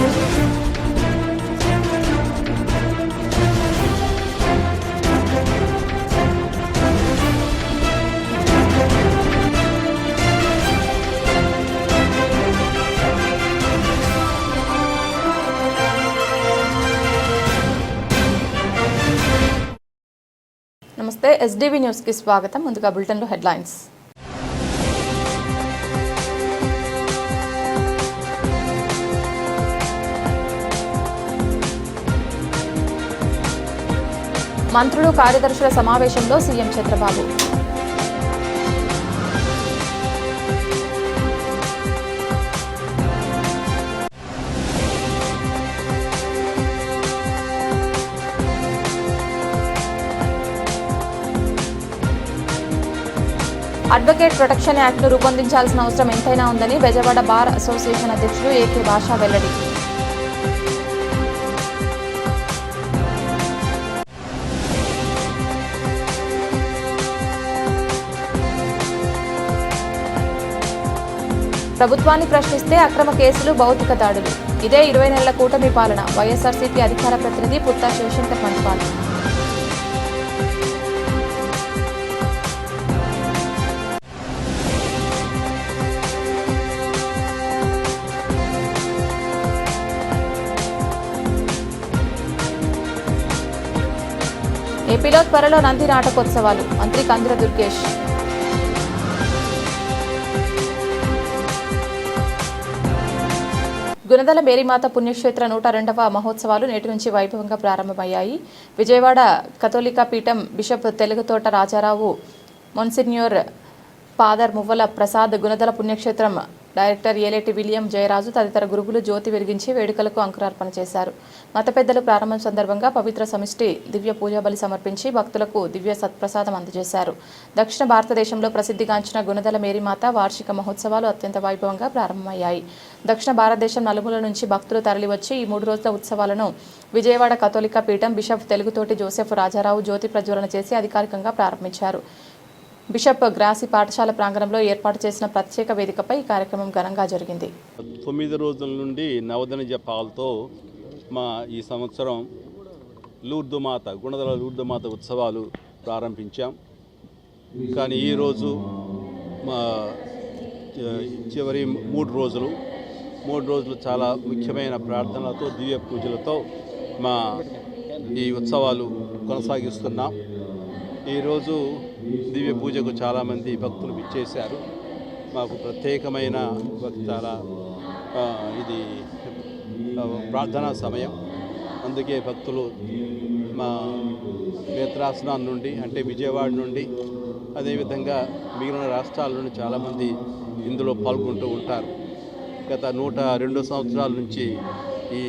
నమస్తే, SDV news కి స్వాగతం. ముందుగా బులెటిన్లో హెడ్లైన్స్. మంత్రులు కార్యదర్శుల సమావేశంలో సీఎం చంద్రబాబు. అడ్వకేట్ ప్రొటెక్షన్ యాక్ట్ను రూపొందించాల్సిన అవసరం ఎంతైనా ఉందని బెజవాడ బార్ అసోసియేషన్ అధ్యక్షుడు ఏకే భాషా వెల్లడి. ప్రభుత్వాన్ని ప్రశ్నిస్తే అక్రమ కేసులు, భౌతిక దాడులు. ఇదే 20 నెలల కూటమి పాలన. వైఎస్ఆర్సీపీ అధికార ప్రతినిధి పుత్తా శివశంకర్ మండిపాడు. ఏపీలో త్వరలో నంది నాటకోత్సవాలు. మంత్రి కందుల దుర్గేష్. గుణదల మేరీమాత పుణ్యక్షేత్ర 102వ మహోత్సవాలు నేటి నుంచి వైభవంగా ప్రారంభమయ్యాయి. విజయవాడ కథోలికా పీఠం బిషప్ తెలుగుతోట రాజారావు, మొన్సిన్యూర్ ఫాదర్ మువ్వల ప్రసాద్, గుణదల పుణ్యక్షేత్రం డైరెక్టర్ ఏలేటి విలియం జయరాజు తదితర గురువులు జ్యోతి వెలిగించి వేడుకలకు అంకురార్పణ చేశారు. మత పెద్దలు ప్రారంభం సందర్భంగా పవిత్ర సమిష్టి దివ్య పూజా బలి సమర్పించి భక్తులకు దివ్య సత్ప్రసాదం అందజేశారు. దక్షిణ భారతదేశంలో ప్రసిద్ధిగాంచిన గుణదల మేరీమాత వార్షిక మహోత్సవాలు అత్యంత వైభవంగా ప్రారంభమయ్యాయి. దక్షిణ భారతదేశం నలుమూల నుంచి భక్తులు తరలివచ్చి ఈ 3 రోజుల ఉత్సవాలను విజయవాడ కథోలికా పీఠం బిషప్ తెలుగుతోటి జోసెఫ్ రాజారావు జ్యోతి ప్రజ్వలన చేసి అధికారికంగా ప్రారంభించారు. బిషప్ గ్రాసి పాఠశాల ప్రాంగణంలో ఏర్పాటు చేసిన ప్రత్యేక వేదికపై ఈ కార్యక్రమం ఘనంగా జరిగింది. 9 రోజుల నుండి నవదన జపాలతో ఈ సంవత్సరం గుణదల లూర్దుమాత ఉత్సవాలు ప్రారంభించాం. కానీ ఈరోజు చివరి 3 రోజులు చాలా ముఖ్యమైన ప్రార్థనలతో, దివ్య పూజలతో ఈ ఉత్సవాలు కొనసాగిస్తున్నాం. ఈరోజు దివ్య పూజకు చాలామంది భక్తులు విచ్చేశారు. మాకు ప్రత్యేకమైన చాలా ఇది ప్రార్థనా సమయం. అందుకే భక్తులు మా నేత్రాసనం నుండి, అంటే విజయవాడ నుండి, అదేవిధంగా మిగిలిన రాష్ట్రాల నుండి చాలామంది ఇందులో పాల్గొంటూ ఉంటారు. గత 102 సంవత్సరాల నుంచి ఈ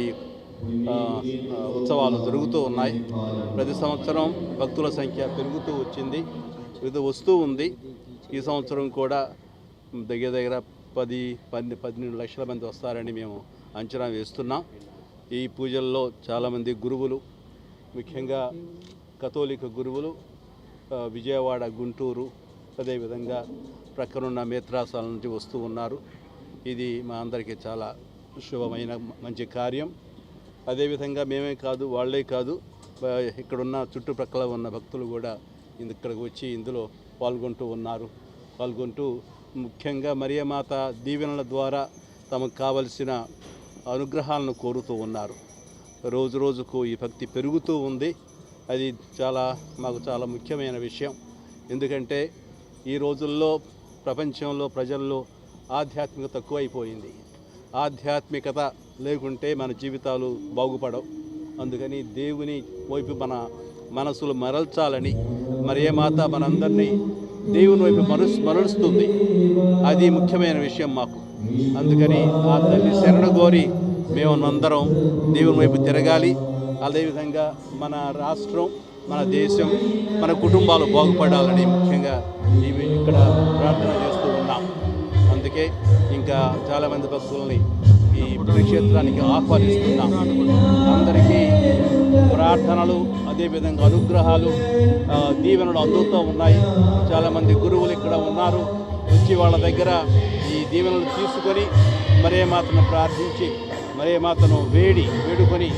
ఉత్సవాలు జరుగుతూ ఉన్నాయి. ప్రతి సంవత్సరం భక్తుల సంఖ్య పెరుగుతూ వస్తూ ఉంది. ఈ సంవత్సరం కూడా దగ్గర 10-12 లక్షల మంది వస్తారని మేము అంచనా వేస్తున్నాం. ఈ పూజల్లో చాలామంది గురువులు, ముఖ్యంగా కథోలిక గురువులు విజయవాడ, గుంటూరు, అదేవిధంగా ప్రక్కనున్న మేత్రాసాల నుంచి వస్తూ ఉన్నారు. ఇది మా అందరికీ చాలా శుభమైన మంచి కార్యం. అదేవిధంగా మేమే కాదు, వాళ్ళే కాదు, ఇక్కడున్న చుట్టుప్రక్కల ఉన్న భక్తులు కూడా ఇక్కడికి వచ్చి ఇందులో పాల్గొంటూ ముఖ్యంగా మరియమాత దీవెనల ద్వారా తమకు కావలసిన అనుగ్రహాలను కోరుతూ ఉన్నారు. రోజు రోజుకు ఈ భక్తి పెరుగుతూ ఉంది. అది మాకు చాలా ముఖ్యమైన విషయం. ఎందుకంటే ఈ రోజుల్లో ప్రపంచంలో ప్రజల్లో ఆధ్యాత్మికత తక్కువైపోయింది. ఆధ్యాత్మికత లేకుంటే మన జీవితాలు బాగుపడవు. అందుకని దేవుని వైపు మన మనసులు మరల్చాలని మరియమాత మనందరినీ దేవుని వైపు మరలుస్తుంది. అది ముఖ్యమైన విషయం మాకు. అందుకని ఆ తల్లి శరణ కోరి మేమందరం దేవుని వైపు తిరగాలి. అదేవిధంగా మన రాష్ట్రం, మన దేశం, మన కుటుంబాలు బాగుపడాలని ముఖ్యంగా ఇక్కడ ప్రార్థన చేస్తూ ఉన్నాం. అందుకే ఇంకా చాలామంది భక్తుల్ని ఈ పుణ్యక్షేత్రానికి ఆహ్వానిస్తున్నాం. అందరికీ ప్రార్థనలు, అదేవిధంగా అనుగ్రహాలు, దీవెనలు అందుతూ ఉన్నాయి. చాలామంది గురువులు ఇక్కడ ఉన్నారు. వచ్చి వాళ్ళ దగ్గర ఈ దీవెనలు తీసుకొని మరియమాతను ప్రార్థించి మరియమాతను వేడుకొని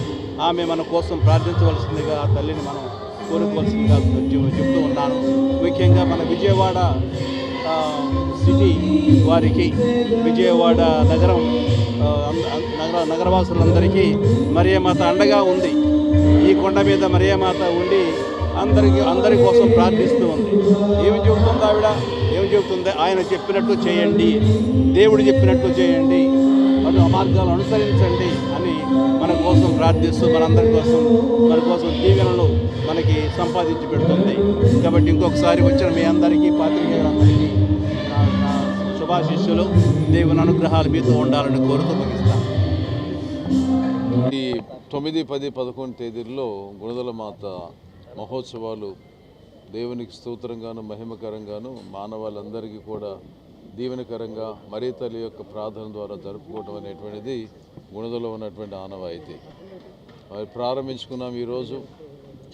ఆమె మన కోసం ప్రార్థించవలసిందిగా ఆ తల్లిని మనం కోరుకోవాల్సిందిగా చెప్తూ ఉన్నాను. ముఖ్యంగా మన విజయవాడ సిటీ వారికి, విజయవాడ నగరవాసులందరికీ మరియమాత అండగా ఉంది. ఈ కొండ మీద మరియమాత ఉండి అందరి కోసం ప్రార్థిస్తూ ఉంది. ఏమి చెబుతుంది ఆవిడ? ఏమి చెబుతుంది? ఆయన చెప్పినట్టు చేయండి, దేవుడు చెప్పినట్టు చేయండి, ఆ మార్గాలు అనుసరించండి అని మన కోసం ప్రార్థిస్తూ మన కోసం దీవెనలు మనకి సంపాదించి పెడుతుంది. కాబట్టి ఇంకొకసారి వచ్చిన మీ అందరికీ, పాత్రికేయులందరికీ నా శుభాశిష్యులు, దేవుని అనుగ్రహాలు మీతో ఉండాలని కోరుతూ ముగిస్తాను. ఈ 9, 10, 11 తేదీల్లో గుణదల మాత మహోత్సవాలు దేవునికి స్తోత్రంగాను మహిమకరంగాను మానవాళ్ళందరికీ కూడా దీవెనకరంగా మరీ తల్లి యొక్క ప్రార్థన ద్వారా జరుపుకోవడం అనేటువంటిది గుణదలో ఉన్నటువంటి ఆనవాయితీ. మరి ప్రారంభించుకున్నాం ఈరోజు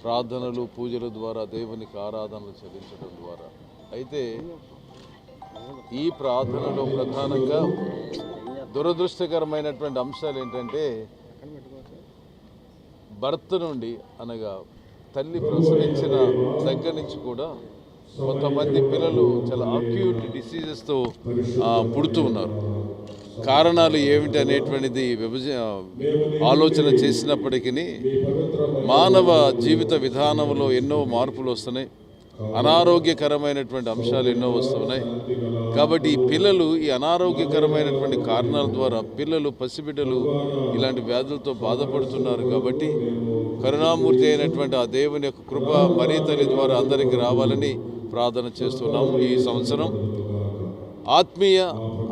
ప్రార్థనలు పూజల ద్వారా దేవునికి ఆరాధనలు చెల్లించడం ద్వారా. అయితే ఈ ప్రార్థనలో ప్రధానంగా దురదృష్టకరమైనటువంటి అంశాలు ఏంటంటే, భర్త నుండి అనగా తల్లి ప్రసవించిన దగ్గర నుంచి కూడా కొంతమంది పిల్లలు చాలా అక్యూట్ డిసీజెస్తో పుడుతూ ఉన్నారు. కారణాలు ఏమిటి అనేటువంటిది ఆలోచన చేసినప్పటికీ మానవ జీవిత విధానంలో ఎన్నో మార్పులు వస్తున్నాయి, అనారోగ్యకరమైనటువంటి అంశాలు ఎన్నో వస్తున్నాయి. కాబట్టి ఈ పిల్లలు ఈ అనారోగ్యకరమైనటువంటి కారణాల ద్వారా పసిబిడ్డలు ఇలాంటి వ్యాధులతో బాధపడుతున్నారు. కాబట్టి కరుణామూర్తి అయినటువంటి ఆ దేవుని యొక్క కృప మరీ తల్లి ద్వారా అందరికీ రావాలని ప్రార్థన చేస్తున్నాము. ఈ సంవత్సరం ఆత్మీయ,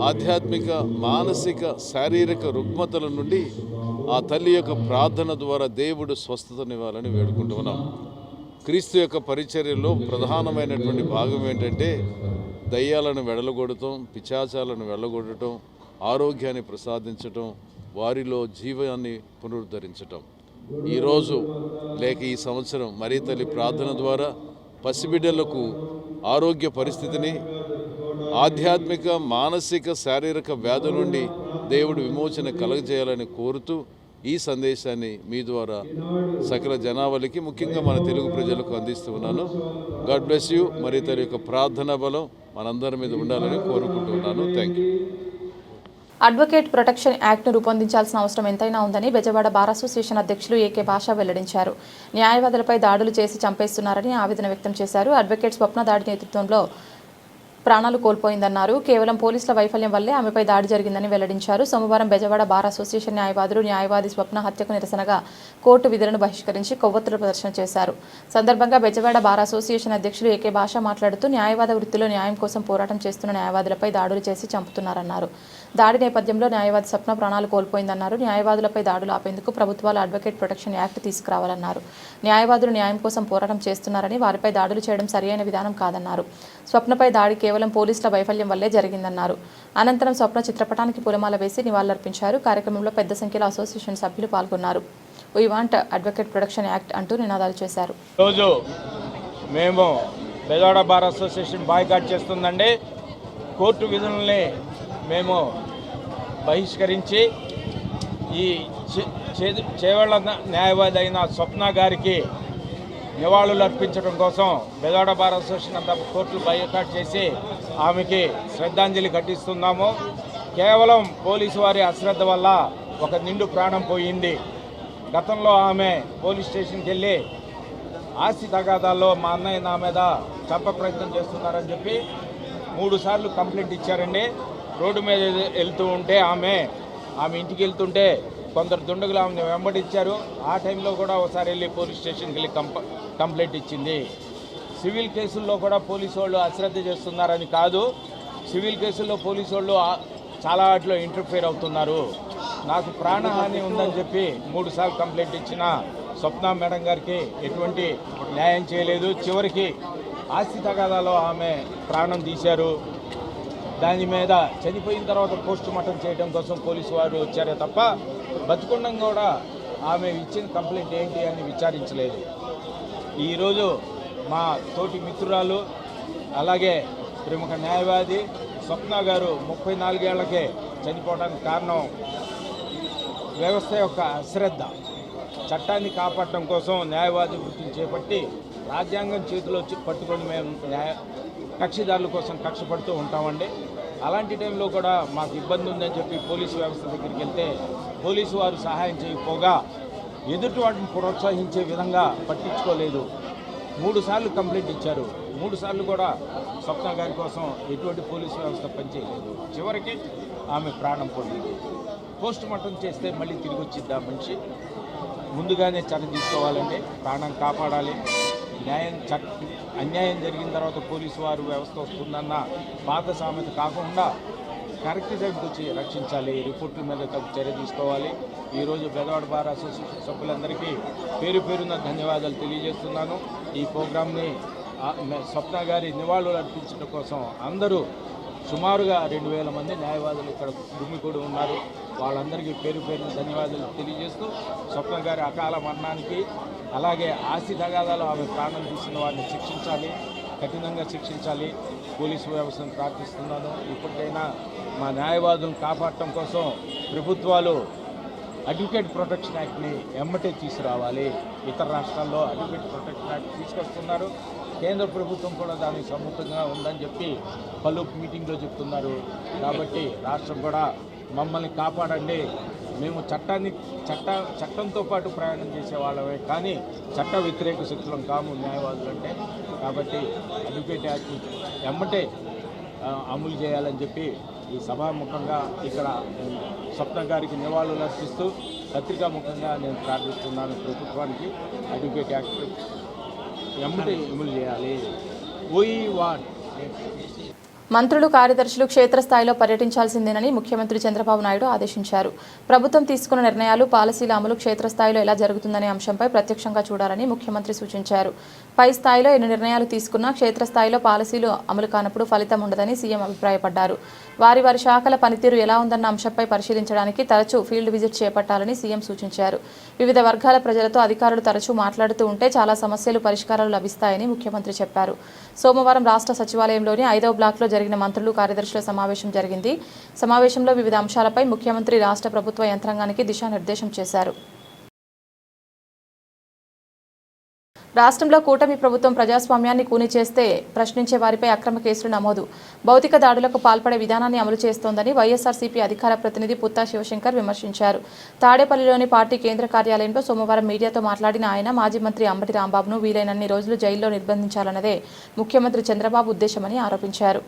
ఆధ్యాత్మిక, మానసిక, శారీరక రుగ్మతల నుండి ఆ తల్లి యొక్క ప్రార్థన ద్వారా దేవుడు స్వస్థతనివ్వాలని వేడుకుంటున్నాం. క్రీస్తు యొక్క పరిచర్యలో ప్రధానమైనటువంటి భాగం ఏంటంటే దయ్యాలను వెళ్ళగొడటం, పిశాచాలను వెళ్ళగొట్టడం, ఆరోగ్యాన్ని ప్రసాదించటం, వారిలో జీవాన్ని పునరుద్ధరించటం. ఈరోజు లేక ఈ సంవత్సరం మరీ తల్లి ప్రార్థన ద్వారా పసిబిడ్డలకు ఆరోగ్య పరిస్థితిని, ఆధ్యాత్మిక, మానసిక, శారీరక వ్యాధుల నుండి దేవుడు విమోచన కలగజేయాలని కోరుతూ ఈ సందేశాన్ని మీ ద్వారా సకల జనావళికి, ముఖ్యంగా మన తెలుగు ప్రజలకు అందిస్తూ ఉన్నాను. God bless you. మరీ తల్లి యొక్క ప్రార్థనా బలం మనందరి మీద ఉండాలని కోరుకుంటున్నాను. Thank you. అడ్వకేట్ ప్రొటెక్షన్ యాక్ట్ను రూపొందించాల్సిన అవసరం ఎంతైనా ఉందని బెజవాడ బార్ అసోసియేషన్ అధ్యక్షులు ఏకే భాష వెల్లడించారు. న్యాయవాదులపై దాడులు చేసి చంపేస్తున్నారని ఆవేదన వ్యక్తం చేశారు. అడ్వకేట్ స్వప్న దాడి నేతృత్వంలో ప్రాణాలు కోల్పోయిందన్నారు. కేవలం పోలీసుల వైఫల్యం వల్లే ఆమెపై దాడి జరిగిందని వెల్లడించారు. సోమవారం బెజవాడ బార్ అసోసియేషన్ న్యాయవాది స్వప్న హత్యకు నిరసనగా కోర్టు విధులను బహిష్కరించి కొవ్వొత్తుల ప్రదర్శన చేశారు. సందర్భంగా బెజవాడ బార్ అసోసియేషన్ అధ్యక్షులు ఏకే భాష మాట్లాడుతూ న్యాయవాద వృత్తిలో న్యాయం కోసం పోరాటం చేస్తున్న న్యాయవాదులపై దాడులు చేసి చంపుతున్నారన్నారు. దాడి నేపథ్యంలో న్యాయవాది స్వప్న ప్రాణాలు కోల్పోయిందన్నారు. న్యాయవాదులపై దాడులు ఆపేందుకు ప్రభుత్వాలు అడ్వకేట్ ప్రొటెక్షన్ యాక్ట్ తీసుకురావాలన్నారు. న్యాయవాదులు న్యాయం కోసం పోరాటం చేస్తున్నారని, వారిపై దాడులు చేయడం సరియైన విధానం కాదన్నారు. స్వప్నపై దాడి కేవలం పోలీసుల వైఫల్యం వల్లే జరిగిందన్నారు. అనంతరం స్వప్న చిత్రపటానికి పూలమాల వేసి నివాళులర్పించారు. కార్యక్రమంలో పెద్ద సంఖ్యలో అసోసియేషన్ సభ్యులు పాల్గొన్నారు. We want advocate protection act అంటూ నినాదాలు చేశారు. రోజు మేము బెజవాడ బార్ అసోసియేషన్ బాయ్కాట్ చేస్తుందండి. కోర్టు విధులని మేము బహిష్కరించి ఈ చేవళ్ళ న్యాయవాది అయిన స్వప్న గారికి నివాళులు అర్పించడం కోసం బెజవాడ బార్ అసోసియేషన్ అంతా కోర్టులు బాయ్కాట్ చేసి ఆమెకి శ్రద్ధాంజలి ఘటిస్తున్నాము. కేవలం పోలీసు వారి అశ్రద్ధ వల్ల ఒక నిండు ప్రాణం పోయింది. గతంలో ఆమె పోలీస్ స్టేషన్కి వెళ్ళి ఆస్తి తగాదాల్లో మా అన్నయ్య నా మీద చంప ప్రయత్నం చేస్తున్నారని చెప్పి 3 సార్లు కంప్లైంట్ ఇచ్చారండి. రోడ్డు మీద వెళ్తూ ఉంటే ఆమె ఇంటికి వెళ్తుంటే కొందరు దుండగులు ఆమెను వెంబడించారు. ఆ టైంలో కూడా ఒకసారి వెళ్ళి పోలీస్ స్టేషన్కి వెళ్ళి కంప్లైంట్ ఇచ్చింది. సివిల్ కేసుల్లో కూడా పోలీసు వాళ్ళు అశ్రద్ధ చేస్తున్నారని కాదు, సివిల్ కేసుల్లో పోలీసు వాళ్ళు చాలా వాటిలో ఇంటర్ఫియర్ అవుతున్నారు. నాకు ప్రాణహాని ఉందని చెప్పి 3 సార్లు కంప్లైంట్ ఇచ్చిన స్వప్న మేడం గారికి ఎటువంటి న్యాయం చేయలేదు. చివరికి ఆస్తి తగాదాలో ఆమె ప్రాణం తీశారు. దాని మీద చనిపోయిన తర్వాత పోస్ట్ మార్టం చేయడం కోసం పోలీసు వారు వచ్చారే తప్ప బతుకుండం కూడా ఆమె ఇచ్చిన కంప్లైంట్ ఏంటి అని విచారించలేదు. ఈరోజు మా తోటి మిత్రురాలు అలాగే ప్రముఖ న్యాయవాది స్వప్న గారు 34 ఏళ్లకే చనిపోవడానికి కారణం వ్యవస్థ యొక్క అశ్రద్ధ. చట్టాన్ని కాపాడటం కోసం న్యాయవాది వృత్తిని చేపట్టి రాజ్యాంగం చేతిలో పట్టుకొని మేము కక్షిదారుల కోసం కక్ష పడుతూ ఉంటామండి. అలాంటి టైంలో కూడా మాకు ఇబ్బంది ఉందని చెప్పి పోలీసు వ్యవస్థ దగ్గరికి వెళ్తే పోలీసు వారు సహాయం చేయకపోగా ఎదుటి వాటిని ప్రోత్సహించే విధంగా పట్టించుకోలేదు. 3 సార్లు కంప్లైంట్ ఇచ్చారు. 3 సార్లు కూడా స్వప్న గారి కోసం ఎటువంటి పోలీసు వ్యవస్థ పనిచేయలేదు. చివరికి ఆమె ప్రాణం పోయింది. పోస్ట్ మార్టం చేస్తే మళ్ళీ తిరిగి వచ్చిద్దా మనిషి? ముందుగానే చర్య తీసుకోవాలండి. ప్రాణం కాపాడాలి. అన్యాయం జరిగిన తర్వాత పోలీసు వారు వ్యవస్థ వస్తుందన్న పాత సామెత కాకుండా కరెక్ట్ టైంకి వచ్చి రక్షించాలి. రిపోర్టుల మీద తగు చర్య తీసుకోవాలి. ఈరోజు బెజవాడ బార్ అసోసియేషన్ సభ్యులందరికీ పేరున ధన్యవాదాలు తెలియజేస్తున్నాను. ఈ ప్రోగ్రాంని స్వప్న గారి నివాళులు అర్పించడం కోసం అందరూ సుమారుగా 2000 మంది న్యాయవాదులు ఇక్కడ గుమికూడి ఉన్నారు. వాళ్ళందరికీ పేరున ధన్యవాదాలు తెలియజేస్తూ స్వప్న గారి అకాల మరణానికి అలాగే ఆస్తి తగాదాలు ఆమె ప్రాణం తీసిన వారిని శిక్షించాలి, కఠినంగా శిక్షించాలి. పోలీసు వ్యవస్థను ప్రార్థిస్తున్నాను. ఇప్పటికైనా మా న్యాయవాదులను కాపాడటం కోసం ప్రభుత్వాలు అడ్వకేట్ ప్రొటెక్షన్ యాక్ట్ని ఎమ్మటే తీసుకురావాలి. ఇతర రాష్ట్రాల్లో అడ్వకేట్ ప్రొటెక్షన్ యాక్ట్ తీసుకొస్తున్నారు. కేంద్ర ప్రభుత్వం కూడా దానికి సమ్మతంగా ఉందని చెప్పి పలు మీటింగ్లో చెప్తున్నారు. కాబట్టి రాష్ట్రం కూడా మమ్మల్ని కాపాడండి. మేము చట్టంతో పాటు ప్రయాణం చేసే వాళ్ళమే, కానీ చట్ట వ్యతిరేక శక్తులం కాము న్యాయవాదులు అంటే. కాబట్టి అడ్వకేట్ యాక్ట్ ఎమ్మటే అమలు చేయాలని చెప్పి ఈ సభాముఖంగా ఇక్కడ స్వప్న గారికి నివాళులు అర్పిస్తూ పత్రికాముఖంగా నేను ప్రార్థిస్తున్నాను. ప్రభుత్వానికి అడ్వకేట్ యాక్ట్ ఎమ్మటే అమలు చేయాలి. మంత్రులు, కార్యదర్శులు క్షేత్రస్థాయిలో పర్యటించాల్సిందేనని ముఖ్యమంత్రి చంద్రబాబు నాయుడు ఆదేశించారు. ప్రభుత్వం తీసుకున్న నిర్ణయాలు, పాలసీల అమలు క్షేత్రస్థాయిలో ఎలా జరుగుతుందనే అంశంపై ప్రత్యక్షంగా చూడాలని ముఖ్యమంత్రి సూచించారు. పై స్థాయిలో ఎన్ని నిర్ణయాలు తీసుకున్నా క్షేత్రస్థాయిలో పాలసీలు అమలు కానప్పుడు ఫలితం ఉండదని సీఎం అభిప్రాయపడ్డారు. వారి శాఖల పనితీరు ఎలా ఉందన్న అంశంపై పరిశీలించడానికి తరచూ ఫీల్డ్ విజిట్ చేపట్టాలని సీఎం సూచించారు. వివిధ వర్గాల ప్రజలతో అధికారులు తరచూ మాట్లాడుతూ ఉంటే చాలా సమస్యలు పరిష్కారాలు లభిస్తాయని ముఖ్యమంత్రి చెప్పారు. సోమవారం రాష్ట్ర సచివాలయంలోని 5వ బ్లాక్లో జరిగిన మంత్రులు, కార్యదర్శుల సమావేశం జరిగింది. సమావేశంలో వివిధ అంశాలపై ముఖ్యమంత్రి రాష్ట్ర ప్రభుత్వ యంత్రాంగానికి దిశానిర్దేశం చేశారు. రాష్ట్రంలో కూటమి ప్రభుత్వం ప్రజాస్వామ్యాన్ని కూని చేస్తే ప్రశ్నించే వారిపై అక్రమ కేసులు నమోదు, భౌతిక దాడులకు పాల్పడే విధానాన్ని అమలు చేస్తోందని వైఎస్ఆర్సీపీ అధికార ప్రతినిధి పుత్తా శివశంకర్ విమర్శించారు. తాడేపల్లిలోని పార్టీ కేంద్ర కార్యాలయంలో సోమవారం మీడియాతో మాట్లాడిన ఆయన మాజీ మంత్రి అంబటి రాంబాబును వీలైనన్ని రోజులు జైల్లో నిర్బంధించాలన్నదే ముఖ్యమంత్రి చంద్రబాబు ఉద్దేశమని ఆరోపించారు.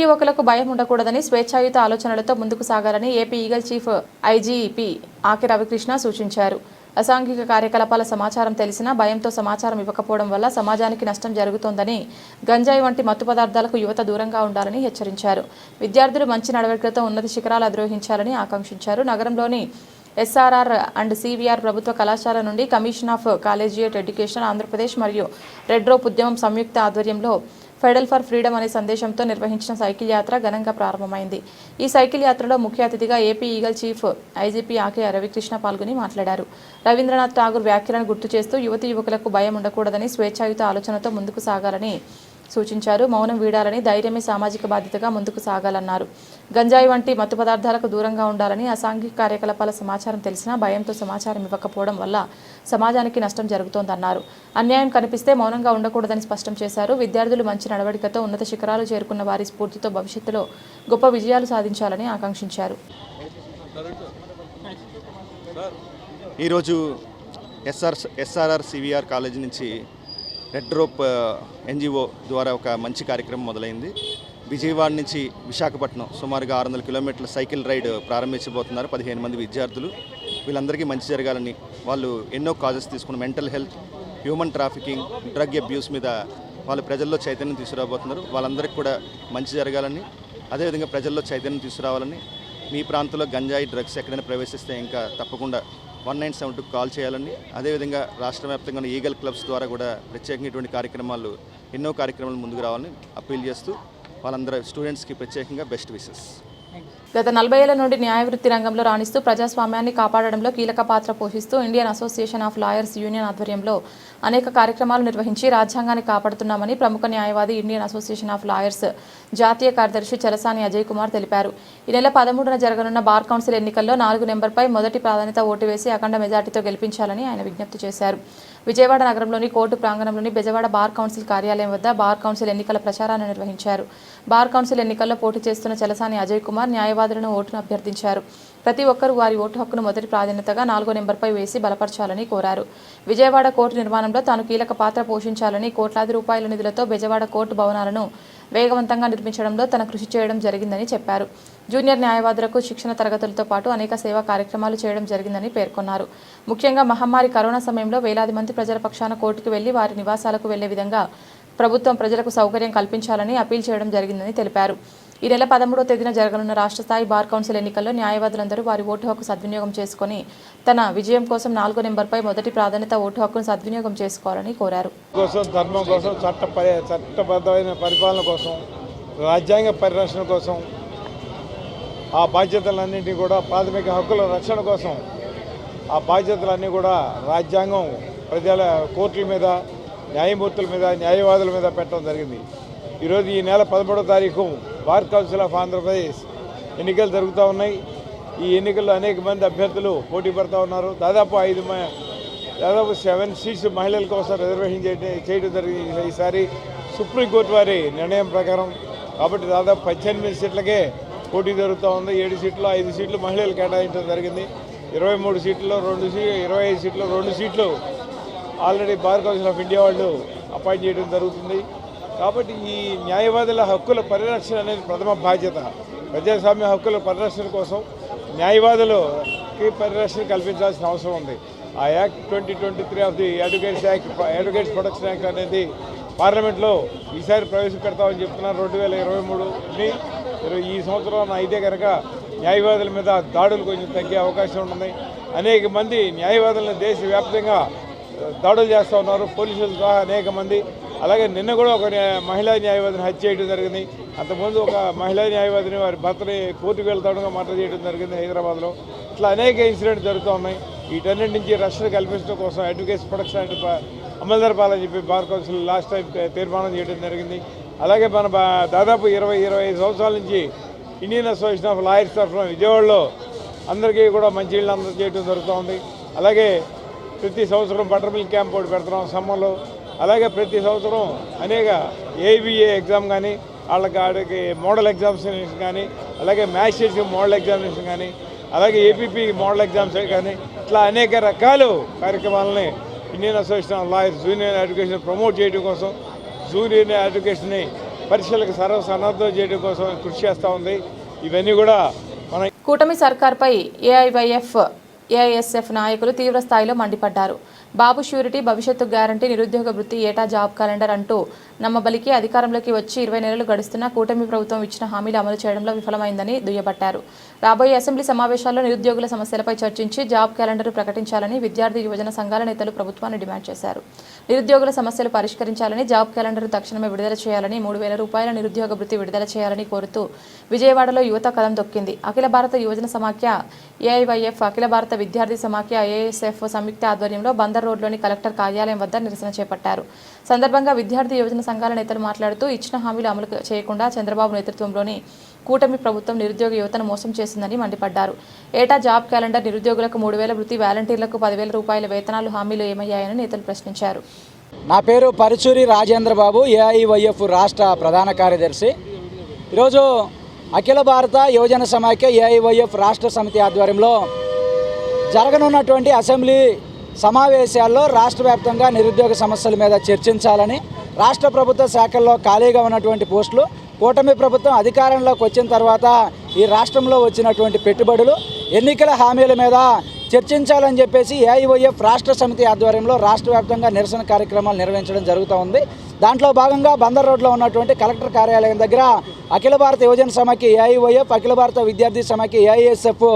యువకులకు భయం ఉండకూడదని, స్వేచ్ఛాయుత ఆలోచనలతో ముందుకు సాగాలని AP Eagle chief IGP Ake Ravikrishna సూచించారు. అసాంఘిక కార్యకలాపాల సమాచారం తెలిసినా భయంతో సమాచారం ఇవ్వకపోవడం వల్ల సమాజానికి నష్టం జరుగుతోందని, గంజాయి వంటి మత్తు పదార్థాలకు యువత దూరంగా ఉండాలని హెచ్చరించారు. విద్యార్థులు మంచి నడవడికలతో ఉన్నత శిఖరాలు అధిరోహించాలని ఆకాంక్షించారు. నగరంలోని ఎస్ఆర్ఆర్ అండ్ సివిఆర్ ప్రభుత్వ కళాశాల నుండి commission of collegiate education Andhra Pradesh మరియు రెడ్ రోప్ ఉద్యమం సంయుక్త ఆధ్వర్యంలో ఫెడల్ ఫర్ ఫ్రీడమ్ అనే సందేశంతో నిర్వహించిన సైకిల్ యాత్ర ఘనంగా ప్రారంభమైంది. ఈ సైకిల్ యాత్రలో ముఖ్య అతిథిగా AP Eagle chief IGP Ake Ravikrishna పాల్గొని మాట్లాడారు. రవీంద్రనాథ్ ఠాగూర్ వ్యాఖ్యలను గుర్తు చేస్తూ యువకులకు భయం ఉండకూడదని, స్వేచ్ఛాయుత ఆలోచనతో ముందుకు సాగాలని సూచించారు. మౌనం వీడాలని, ధైర్యమే సామాజిక బాధ్యతగా ముందుకు సాగాలన్నారు. గంజాయి వంటి మత్తు పదార్థాలకు దూరంగా ఉండాలని, అసాంఘిక కార్యకలాపాల సమాచారం తెలిసినా భయంతో సమాచారం ఇవ్వకపోవడం వల్ల సమాజానికి నష్టం జరుగుతోందన్నారు. అన్యాయం కనిపిస్తే మౌనంగా ఉండకూడదని స్పష్టం చేశారు. విద్యార్థులు మంచి నడవడికతో ఉన్నత శిఖరాలు చేరుకున్న వారి స్ఫూర్తితో భవిష్యత్తులో గొప్ప విజయాలు సాధించాలని ఆకాంక్షించారు. ఈరోజు ఎస్ఆర్ఆర్ సివిఆర్ కాలేజీ నుంచి రెడ్ రోప్ ఎన్జిఓ ద్వారా ఒక మంచి కార్యక్రమం మొదలైంది. విజయవాడ నుంచి విశాఖపట్నం సుమారుగా 600 కిలోమీటర్ల సైకిల్ రైడ్ ప్రారంభించబోతున్నారు 15 మంది విద్యార్థులు. వీళ్ళందరికీ మంచి జరగాలని, వాళ్ళు ఎన్నో కాజెస్ తీసుకున్న mental health, human trafficking, drug abuse మీద వాళ్ళు ప్రజల్లో చైతన్యం తీసుకురాబోతున్నారు. వాళ్ళందరికీ కూడా మంచి జరగాలని, అదేవిధంగా ప్రజల్లో చైతన్యం తీసుకురావాలని, మీ ప్రాంతంలో గంజాయి డ్రగ్స్ ఎక్కడైనా ప్రవేశిస్తే ఇంకా తప్పకుండా 1972 కాల్ చేయాలని, అదేవిధంగా రాష్ట్ర వ్యాప్తంగా ఉన్న ఈగల్ క్లబ్స్ ద్వారా కూడా ప్రత్యేకంగా ఇటువంటి కార్యక్రమాలు ఎన్నో కార్యక్రమాలు ముందుకు రావాలని అప్పీల్ చేస్తూ వాళ్ళందరూ స్టూడెంట్స్కి ప్రత్యేకంగా బెస్ట్ విషెస్. గత 40 ఏళ్ల నుండి న్యాయవృత్తి రంగంలో రాణిస్తూ ప్రజాస్వామ్యాన్ని కాపాడడంలో కీలక పాత్ర పోషిస్తూ Indian association of lawyers union ఆధ్వర్యంలో అనేక కార్యక్రమాలు నిర్వహించి రాజ్యాంగాన్ని కాపాడుతున్నామని ప్రముఖ న్యాయవాది ఇండియన్ అసోసియేషన్ ఆఫ్ లాయర్స్ జాతీయ కార్యదర్శి చలసాని అజయ్ కుమార్ తెలిపారు. ఈ నెల 13న జరగనున్న బార్ కౌన్సిల్ ఎన్నికల్లో 4 నెంబర్పై మొదటి ప్రాధాన్యత ఓటు వేసి అఖండ మెజార్టీతో గెలిపించాలని ఆయన విజ్ఞప్తి చేశారు. విజయవాడ నగరంలోని కోర్టు ప్రాంగణంలోని బెజవాడ బార్ కౌన్సిల్ కార్యాలయం వద్ద బార్ కౌన్సిల్ ఎన్నికల ప్రచారాన్ని నిర్వహించారు. బార్ కౌన్సిల్ ఎన్నికల్లో పోటీ చేస్తున్న చలసాని అజయ్ కుమార్ న్యాయవాదులను ఓటును అభ్యర్థించారు. ప్రతి ఒక్కరూ వారి ఓటు హక్కును మొదటి ప్రాధాన్యతగా 4వ నెంబర్పై వేసి బలపరచాలని కోరారు. విజయవాడ కోర్టు నిర్మాణంలో తాను కీలక పాత్ర పోషించాలని, కోట్లాది రూపాయల నిధులతో బెజవాడ కోర్టు భవనాలను వేగవంతంగా నిర్మించడంలో తన కృషి చేయడం జరిగిందని చెప్పారు. జూనియర్ న్యాయవాదులకు శిక్షణ తరగతులతో పాటు అనేక సేవా కార్యక్రమాలు చేయడం జరిగిందని పేర్కొన్నారు. ముఖ్యంగా మహమ్మారి కరోనా సమయంలో వేలాది మంది ప్రజల పక్షాన కోర్టుకు వెళ్లి వారి నివాసాలకు వెళ్లే విధంగా ప్రభుత్వం ప్రజలకు సౌకర్యం కల్పించాలని అప్పీల్ చేయడం జరిగిందని తెలిపారు. ఈ నెల 13వ తేదీన జరగనున్న రాష్ట్ర స్థాయి బార్ కౌన్సిల్ ఎన్నికల్లో న్యాయవాదులందరూ వారి ఓటు హక్కు సద్వినియోగం చేసుకుని తన విజయం కోసం 4వ నెంబర్పై మొదటి ప్రాధాన్యత ఓటు హక్కును సద్వినియోగం చేసుకోవాలని కోరారు. ధర్మం కోసం, చట్టబద్ధమైన పరిపాలన కోసం, రాజ్యాంగ పరిరక్షణ కోసం, ఆ బాధ్యతలన్నింటినీ కూడా ప్రాథమిక హక్కుల రక్షణ కోసం ఆ బాధ్యతలన్నీ కూడా రాజ్యాంగం ప్రజల కోర్టుల మీద, న్యాయమూర్తుల మీద, న్యాయవాదుల మీద పెట్టడం జరిగింది. ఈరోజు ఈ నెల 13వ తారీఖు బార్ కౌన్సిల్ ఆఫ్ ఆంధ్రప్రదేశ్ ఎన్నికలు జరుగుతూ ఉన్నాయి. ఈ ఎన్నికల్లో అనేక మంది అభ్యర్థులు పోటీ పడుతూ ఉన్నారు. దాదాపు 7 సీట్స్ మహిళల కోసం రిజర్వేషన్ చేయడం జరిగింది ఈసారి సుప్రీంకోర్టు వారి నిర్ణయం ప్రకారం. కాబట్టి దాదాపు 18 సీట్లకే పోటీ జరుగుతూ ఉంది. 7 సీట్లు, 5 సీట్లు మహిళలు కేటాయించడం జరిగింది. 23 సీట్లలో 25 సీట్లు 2 సీట్లు already bar council of India వాళ్ళు అపాయింట్ చేయడం జరుగుతుంది. కాబట్టి ఈ న్యాయవాదుల హక్కుల పరిరక్షణ అనేది ప్రథమ బాధ్యత. ప్రజాస్వామ్య హక్కుల పరిరక్షణ కోసం న్యాయవాదులకి పరిరక్షణ కల్పించాల్సిన అవసరం ఉంది. ఆ act 2023 of the advocates protection act అనేది పార్లమెంట్లో ఈసారి ప్రవేశపెడతామని చెప్తున్నారు. 2023ని ఈ సంవత్సరం అయితే కనుక న్యాయవాదుల మీద దాడులు కొంచెం తగ్గే అవకాశం ఉంటుంది. అనేక మంది న్యాయవాదులను దేశవ్యాప్తంగా దాడులు చేస్తూ ఉన్నారు, పోలీసులు సహా అనేక మంది. అలాగే నిన్న కూడా ఒక మహిళా న్యాయవాదిని హత్య చేయడం జరిగింది. అంతకుముందు ఒక మహిళా న్యాయవాదిని వారి భర్తని కోర్టుకు వెళ్తాడుగా మర్డర్ చేయడం జరిగింది హైదరాబాద్లో. ఇట్లా అనేక ఇన్సిడెంట్స్ జరుగుతూ ఉన్నాయి. వీటన్నిటి నుంచి రక్షణ కల్పించడం కోసం అడ్వకేట్స్ ప్రొటెక్షన్ యాక్ట్ అమలు జరపాలని చెప్పి బార్ కౌన్సిల్ లాస్ట్ టైం తీర్మానం చేయడం జరిగింది. అలాగే మన దాదాపు 20-25 సంవత్సరాల నుంచి ఇండియన్ అసోసియేషన్ ఆఫ్ లాయర్స్ తరఫున విజయవాడలో అందరికీ కూడా మంచినీళ్ళు అందరూ చేయడం జరుగుతూ ఉంది. అలాగే ప్రతి సంవత్సరం బటర్ మిల్క్ క్యాంప్ ఒకటి పెడుతున్నాం సమ్మర్లో. అలాగే ప్రతి సంవత్సరం అనేక ఏబిఏ ఎగ్జామ్ కానీ, వాళ్ళకి మోడల్ ఎగ్జామినేషన్ కానీ, అలాగే మ్యాజిస్ట్రేట్ మోడల్ ఎగ్జామినేషన్ కానీ, అలాగే ఏపీపీ మోడల్ ఎగ్జామ్స్ కానీ, ఇట్లా అనేక రకాల కార్యక్రమాలని Indian association of lawyers junior education promote చేయడం కోసం, జూనియర్ ఎడ్యుకేషన్ని పరీక్షలకు సన్నద్ధం చేయడం కోసం కృషి చేస్తూ ఉంది. ఇవన్నీ కూడా మన కూటమి సర్కార్పై ఏఐవైఎఫ్ ఏఐఎస్ఎఫ్ నాయకులు తీవ్ర స్థాయిలో మండిపడ్డారు. బాబు ష్యూరిటీ, భవిష్యత్తు గ్యారంటీ, నిరుద్యోగ వృత్తి, ఏటా జాబ్ క్యాలెండర్ అంటూ నమ్మబలికి అధికారంలోకి వచ్చి 20 నెలలు గడుస్తున్నా కూటమి ప్రభుత్వం ఇచ్చిన హామీలు అమలు చేయడంలో విఫలమైందని దుయ్యబట్టారు. రాబోయే అసెంబ్లీ సమావేశాల్లో నిరుద్యోగుల సమస్యలపై చర్చించి జాబ్ క్యాలెండర్ ప్రకటించాలని విద్యార్థి యువజన సంఘాల నేతలు ప్రభుత్వాన్ని డిమాండ్ చేశారు. నిరుద్యోగుల సమస్యలు పరిష్కరించాలని, జాబ్ క్యాలెండర్ తక్షణమే విడుదల చేయాలని, 3,000 రూపాయల నిరుద్యోగ వృత్తి విడుదల చేయాలని కోరుతూ విజయవాడలో యువత కదం తొక్కింది. అఖిల భారత యువజన సమాఖ్య ఏఐవైఎఫ్, అఖిల భారత విద్యార్థి సమాఖ్య ఏఎస్ఎఫ్ సంయుక్త ఆధ్వర్యంలో బందర్ రోడ్లోని కలెక్టర్ కార్యాలయం వద్ద నిరసన చేపట్టారు. సందర్భంగా విద్యార్థి యువజన సంఘాల నేతలు మాట్లాడుతూ ఇచ్చిన హామీలు అమలు చేయకుండా చంద్రబాబు నేతృత్వంలోని కూటమి ప్రభుత్వం నిరుద్యోగ యువతను మోసం చేసిందని మండిపడ్డారు. ఏటా జాబ్ క్యాలెండర్, నిరుద్యోగులకు 3,000 వృత్తి, వాలంటీర్లకు 10,000 రూపాయల వేతనాలు హామీలు ఏమయ్యాయని నేతలు ప్రశ్నించారు. నా పేరు పరుచూరి రాజేంద్రబాబు, ఏఐవైఎఫ్ రాష్ట్ర ప్రధాన కార్యదర్శి. ఈరోజు అఖిల భారత యువజన సమాఖ్య ఏఐవైఎఫ్ రాష్ట్ర సమితి ఆధ్వర్యంలో జరగనున్నటువంటి అసెంబ్లీ సమావేశాల్లో రాష్ట్ర వ్యాప్తంగా నిరుద్యోగ సమస్యల మీద చర్చించాలని, రాష్ట్ర ప్రభుత్వ శాఖల్లో ఖాళీగా ఉన్నటువంటి పోస్టులు కూటమి ప్రభుత్వం అధికారంలోకి వచ్చిన తర్వాత ఈ రాష్ట్రంలో వచ్చినటువంటి పెట్టుబడులు, ఎన్నికల హామీల మీద చర్చించాలని చెప్పేసి ఏఐవైఎఫ్ రాష్ట్ర సమితి ఆధ్వర్యంలో రాష్ట్ర వ్యాప్తంగా నిరసన కార్యక్రమాలు నిర్వహించడం జరుగుతూ ఉంది. దాంట్లో భాగంగా బందర్ రోడ్లో ఉన్నటువంటి కలెక్టర్ కార్యాలయం దగ్గర అఖిల భారత యువజన సమాఖ్య ఏఐవైఎఫ్, అఖిల భారత విద్యార్థి సమాఖ్య ఏఐఎస్ఎఫ్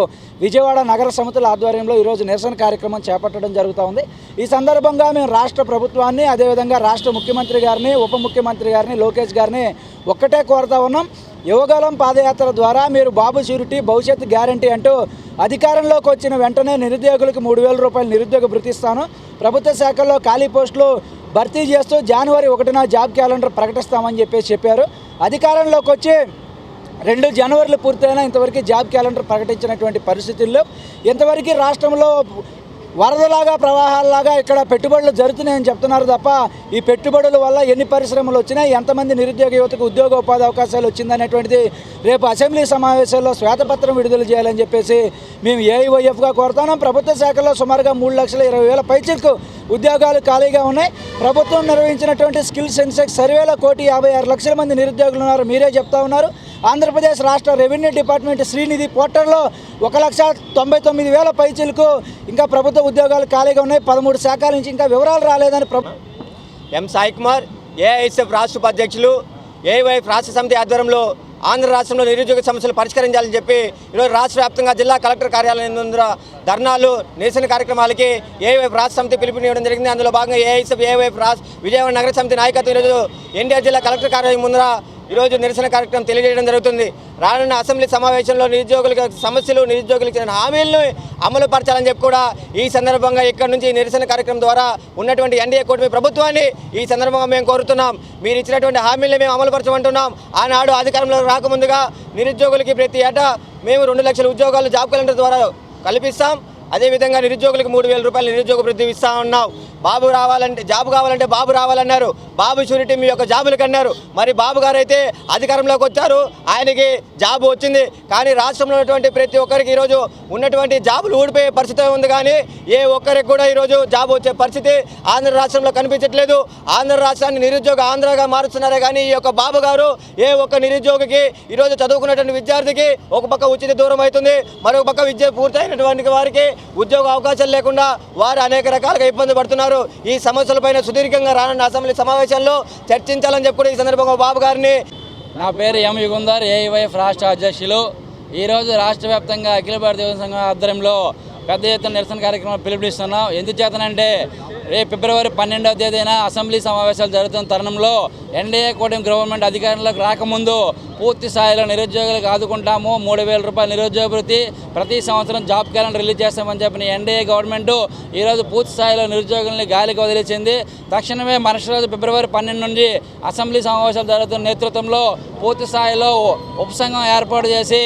విజయవాడ నగర సమితుల ఆధ్వర్యంలో ఈరోజు నిరసన కార్యక్రమం చేపట్టడం జరుగుతూ ఉంది. ఈ సందర్భంగా మేము రాష్ట్ర ప్రభుత్వాన్ని, అదేవిధంగా రాష్ట్ర ముఖ్యమంత్రి గారిని, ఉప ముఖ్యమంత్రి గారిని, లోకేష్ గారిని ఒక్కటే కోరుతా ఉన్నాం. యువగలం పాదయాత్ర ద్వారా మీరు బాబు ష్యూరిటీ, భవిష్యత్తు గ్యారంటీ అంటూ అధికారంలోకి వచ్చిన వెంటనే నిరుద్యోగులకు 3,000 రూపాయలు నిరుద్యోగ భృతి ఇస్తాను, ప్రభుత్వ శాఖల్లో ఖాళీ పోస్టులు భర్తీ చేస్తూ జనవరి 1న జాబ్ క్యాలెండర్ ప్రకటిస్తామని చెప్పారు. అధికారంలోకి వచ్చి 2 జనవరిలు పూర్తయినా ఇంతవరకు జాబ్ క్యాలెండర్ ప్రకటించినటువంటి పరిస్థితుల్లో ఇంతవరకు రాష్ట్రంలో వరదలాగా ప్రవాహాలలాగా ఇక్కడ పెట్టుబడులు జరుగుతున్నాయని చెప్తున్నారు తప్ప ఈ పెట్టుబడుల వల్ల ఎన్ని పరిశ్రమలు వచ్చినాయి, ఎంతమంది నిరుద్యోగ యువతకు ఉద్యోగ ఉపాధి అవకాశాలు వచ్చిందనేటువంటిది రేపు అసెంబ్లీ సమావేశాల్లో శ్వేతపత్రం విడుదల చేయాలని చెప్పేసి మేము ఏఐవైఎఫ్గా కోరుతున్నాం. ప్రభుత్వ శాఖల్లో సుమారుగా 3,20,000 పైచిలకు ఉద్యోగాలు ఖాళీగా ఉన్నాయి. ప్రభుత్వం నిర్వహించినటువంటి స్కిల్ సెన్సెక్స్ సర్వేలో 1,56,00,000 మంది నిరుద్యోగులు ఉన్నారు, మీరే చెప్తా ఉన్నారు. ఆంధ్రప్రదేశ్ రాష్ట్ర రెవెన్యూ డిపార్ట్మెంట్ శ్రీనిధి పోర్టల్లో 1,99,000 పైచిలకు ఇంకా ప్రభుత్వ ఉద్యోగాలు ఖాళీగా ఉన్నాయి. 13 శాఖల నుంచి ఇంకా వివరాలు రాలేదని ఎం సాయి కుమార్ ఏఐఎస్ఎఫ్ రాష్ట్ర ఉపాధ్యక్షులు ఏఐవైఎఫ్ రాష్ట్ర సమితి ఆధ్వర్యంలో ఆంధ్ర రాష్ట్రంలో నిరుద్యోగ సమస్యలు పరిష్కరించాలని చెప్పి ఈరోజు రాష్ట్ర వ్యాప్తంగా జిల్లా కలెక్టర్ కార్యాలయం ముందు ధర్నాలు నిరసన కార్యక్రమాలకి ఏఐవైఎఫ్ రాష్ట్ర సమితి పిలుపునివ్వడం జరిగింది. అందులో భాగంగా ఏఐవైఎఫ్ విజయవాడ నగర సమితి నాయకత్వం ఈరోజు ఎన్టీఆర్ జిల్లా కలెక్టర్ కార్యాలయం ముందర ఈరోజు నిరసన కార్యక్రమం తెలియజేయడం జరుగుతుంది. రానున్న అసెంబ్లీ సమావేశంలో నిరుద్యోగుల సమస్యలు, నిరుద్యోగులకు ఇచ్చిన హామీలను అమలు పరచాలని చెప్పి కూడా ఈ సందర్భంగా ఇక్కడ నుంచి నిరసన కార్యక్రమం ద్వారా ఉన్నటువంటి ఎన్డీఏ కూటమి ప్రభుత్వాన్ని ఈ సందర్భంగా మేము కోరుతున్నాం. మీరు ఇచ్చినటువంటి హామీలను మేము అమలు పరచమంటున్నాం. ఆనాడు అధికారంలో రాకముందుగా నిరుద్యోగులకి ప్రతి ఏటా మేము 2 లక్షల ఉద్యోగాలు జాబ్ క్యాలెండర్ ద్వారా కల్పిస్తాం. అదేవిధంగా నిరుద్యోగులకు 3,000 రూపాయలు నిరుద్యోగ వృత్తి ఇస్తా ఉన్నాం. బాబు రావాలంటే జాబ్ కావాలంటే బాబు రావాలన్నారు. బాబు షూరిటీ మీ యొక్క జాబులకు అన్నారు. మరి బాబు గారు అయితే అధికారంలోకి వచ్చారు, ఆయనకి జాబ్ వచ్చింది. కానీ రాష్ట్రంలో ఉన్నటువంటి ప్రతి ఒక్కరికి ఈరోజు ఉన్నటువంటి జాబులు ఊడిపోయే పరిస్థితి ఉంది. కానీ ఏ ఒక్కరికి కూడా ఈరోజు జాబ్ వచ్చే పరిస్థితి ఆంధ్ర రాష్ట్రంలో కనిపించట్లేదు. ఆంధ్ర రాష్ట్రాన్ని నిరుద్యోగ ఆంధ్రగా మారుస్తున్నారే కానీ ఈ యొక్క బాబు గారు ఏ ఒక్క నిరుద్యోగికి ఈరోజు చదువుకున్నటువంటి విద్యార్థికి ఒక పక్క ఉచిత దూరం అవుతుంది, మరొక పక్క విద్య పూర్తయినటువంటి వారికి ఉద్యోగ అవకాశాలు లేకుండా వారు అనేక రకాలుగా ఇబ్బంది పడుతున్నారు. ఈ సమస్యలపైన సుదీర్ఘంగా రానున్న అసెంబ్లీ సమావేశంలో చర్చించాలని చెప్పి కూడా ఈ సందర్భంగా బాబు గారిని. నా పేరు ఎం యుగుందర్, ఏఐవైఎఫ్ రాష్ట్ర అధ్యక్షులు. ఈరోజు రాష్ట్ర వ్యాప్తంగా అఖిల భారతీయ యువజన సంఘం ఆధ్వర్యంలో పెద్ద ఎత్తున నిరసన కార్యక్రమం పిలుపునిస్తున్నాం. ఎందుచేతనంటే రేపు ఫిబ్రవరి 12వ తేదీన అసెంబ్లీ సమావేశాలు జరుగుతున్న తరుణంలో ఎన్డీఏ కూటమి గవర్నమెంట్ అధికారంలోకి రాకముందు పూర్తి స్థాయిలో నిరుద్యోగులకు ఆదుకుంటాము, 3,000 రూపాయల నిరుద్యోగ వృత్తి, ప్రతి సంవత్సరం జాబ్ క్యాలెండర్ రిలీజ్ చేస్తామని చెప్పిన ఎన్డీఏ గవర్నమెంట్ ఈరోజు పూర్తి స్థాయిలో నిరుద్యోగుల్ని గాలికి వదిలేసింది. తక్షణమే మరుసటి రోజు ఫిబ్రవరి 12 నుంచి అసెంబ్లీ సమావేశాలు జరుగుతున్న నేతృత్వంలో పూర్తి స్థాయిలో ఉపసంఘం ఏర్పాటు చేసి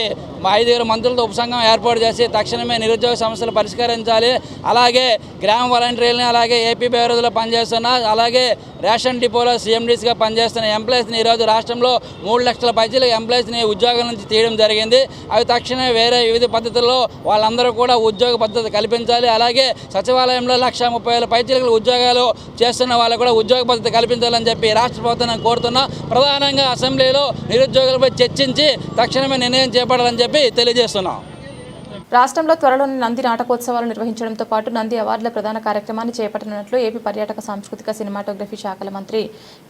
5 మంత్రులతో ఉపసంఘం ఏర్పాటు చేసి తక్షణమే నిరుద్యోగ సమస్యలు పరిష్కరించాలి. అలాగే గ్రామ వాలంటీర్లని, అలాగే ఏపీ బేరోజులో పనిచేస్తున్న, అలాగే రేషన్ డిపోలో సీఎండీస్గా పనిచేస్తున్న ఎంప్లాయీస్ని ఈరోజు రాష్ట్రంలో 3 లక్షల పైచీలకు ఎంప్లాయీస్ని ఉద్యోగాల నుంచి తీయడం జరిగింది. అవి తక్షణమే వేరే వివిధ పద్ధతుల్లో వాళ్ళందరూ కూడా ఉద్యోగ పద్ధతి కల్పించాలి. అలాగే సచివాలయంలో 1,30,000 పైచీలకు ఉద్యోగాలు చేస్తున్న వాళ్ళకు కూడా ఉద్యోగ పద్ధతి కల్పించాలని చెప్పి రాష్ట్ర ప్రభుత్వం కోరుతున్నాం. ప్రధానంగా అసెంబ్లీలో నిరుద్యోగులపై చర్చించి తక్షణమే నిర్ణయం చేపట్టాలని చెప్పి తెలియజేస్తున్నాం. రాష్ట్రంలో త్వరలోని నంది నాటకోత్సవాలు నిర్వహించడంతో పాటు నంది అవార్డుల ప్రధాన కార్యక్రమాన్ని చేపట్టనున్నట్లు ఏపీ పర్యాటక సాంస్కృతిక సినిమాటోగ్రఫీ శాఖల మంత్రి